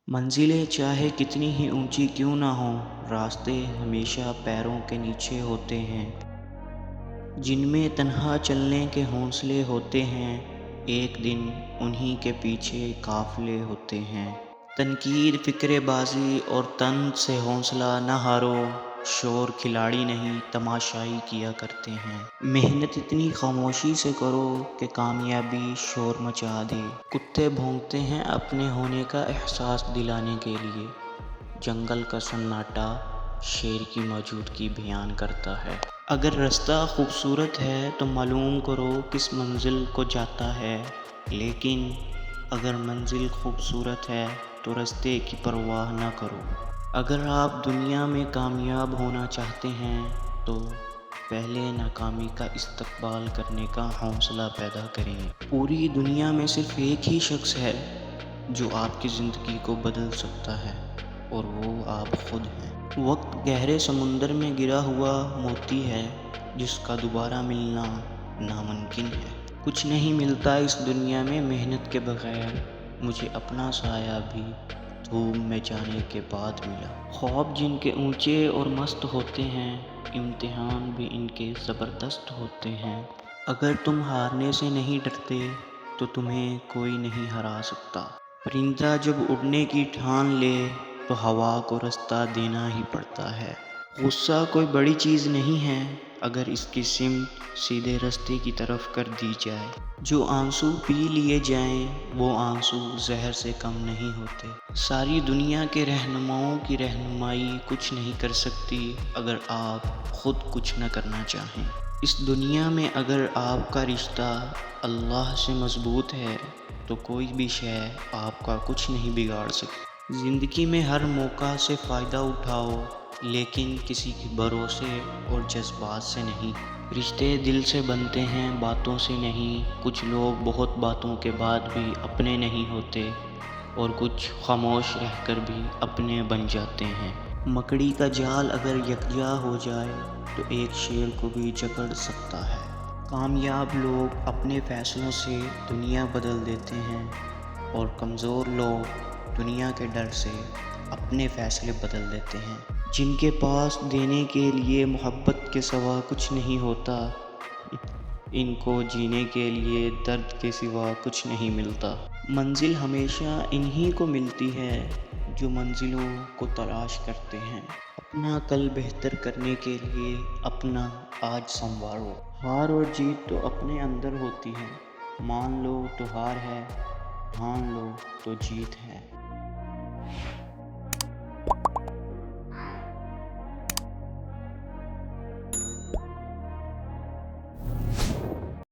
منزلیں چاہے کتنی ہی اونچی کیوں نہ ہوں، راستے ہمیشہ پیروں کے نیچے ہوتے ہیں، جن میں تنہا چلنے کے حوصلے ہوتے ہیں، ایک دن انہی کے پیچھے قافلے ہوتے ہیں۔ تنقید، فکر بازی اور طنز سے حوصلہ نہ ہارو، شور کھلاڑی نہیں تماشائی کیا کرتے ہیں۔ محنت اتنی خاموشی سے کرو کہ کامیابی شور مچا دے۔ کتے بھونکتے ہیں اپنے ہونے کا احساس دلانے کے لیے، جنگل کا سناٹا شیر کی موجودگی بیان کرتا ہے۔ اگر رستہ خوبصورت ہے تو معلوم کرو کس منزل کو جاتا ہے، لیکن اگر منزل خوبصورت ہے تو رستے کی پرواہ نہ کرو۔ اگر آپ دنیا میں کامیاب ہونا چاہتے ہیں تو پہلے ناکامی کا استقبال کرنے کا حوصلہ پیدا کریں۔ پوری دنیا میں صرف ایک ہی شخص ہے جو آپ کی زندگی کو بدل سکتا ہے، اور وہ آپ خود ہیں۔ وقت گہرے سمندر میں گرا ہوا موتی ہے جس کا دوبارہ ملنا ناممکن ہے۔ کچھ نہیں ملتا اس دنیا میں محنت کے بغیر، مجھے اپنا سایہ بھی دھوپ میں جانے کے بعد ملا۔ خواب جن کے اونچے اور مست ہوتے ہیں، امتحان بھی ان کے زبردست ہوتے ہیں۔ اگر تم ہارنے سے نہیں ڈرتے تو تمہیں کوئی نہیں ہرا سکتا۔ پرندہ جب اڑنے کی ٹھان لے تو ہوا کو رستہ دینا ہی پڑتا ہے۔ غصہ کوئی بڑی چیز نہیں ہے اگر اس کی سمت سیدھے رستے کی طرف کر دی جائے۔ جو آنسو پی لیے جائیں وہ آنسو زہر سے کم نہیں ہوتے۔ ساری دنیا کے رہنماؤں کی رہنمائی کچھ نہیں کر سکتی اگر آپ خود کچھ نہ کرنا چاہیں۔ اس دنیا میں اگر آپ کا رشتہ اللہ سے مضبوط ہے تو کوئی بھی شے آپ کا کچھ نہیں بگاڑ سکتی۔ زندگی میں ہر موقع سے فائدہ اٹھاؤ، لیکن کسی کے بھروسے اور جذبات سے نہیں۔ رشتے دل سے بنتے ہیں، باتوں سے نہیں۔ کچھ لوگ بہت باتوں کے بعد بھی اپنے نہیں ہوتے، اور کچھ خاموش رہ کر بھی اپنے بن جاتے ہیں۔ مکڑی کا جال اگر یکجا ہو جائے تو ایک شیر کو بھی جکڑ سکتا ہے۔ کامیاب لوگ اپنے فیصلوں سے دنیا بدل دیتے ہیں، اور کمزور لوگ دنیا کے ڈر سے اپنے فیصلے بدل دیتے ہیں۔ جن کے پاس دینے کے لیے محبت کے سوا کچھ نہیں ہوتا، ان کو جینے کے لیے درد کے سوا کچھ نہیں ملتا۔ منزل ہمیشہ انہی کو ملتی ہے جو منزلوں کو تلاش کرتے ہیں۔ اپنا کل بہتر کرنے کے لیے اپنا آج سنوارو۔ ہار اور جیت تو اپنے اندر ہوتی ہے، مان لو تو ہار ہے، ٹھان لو تو جیت ہے۔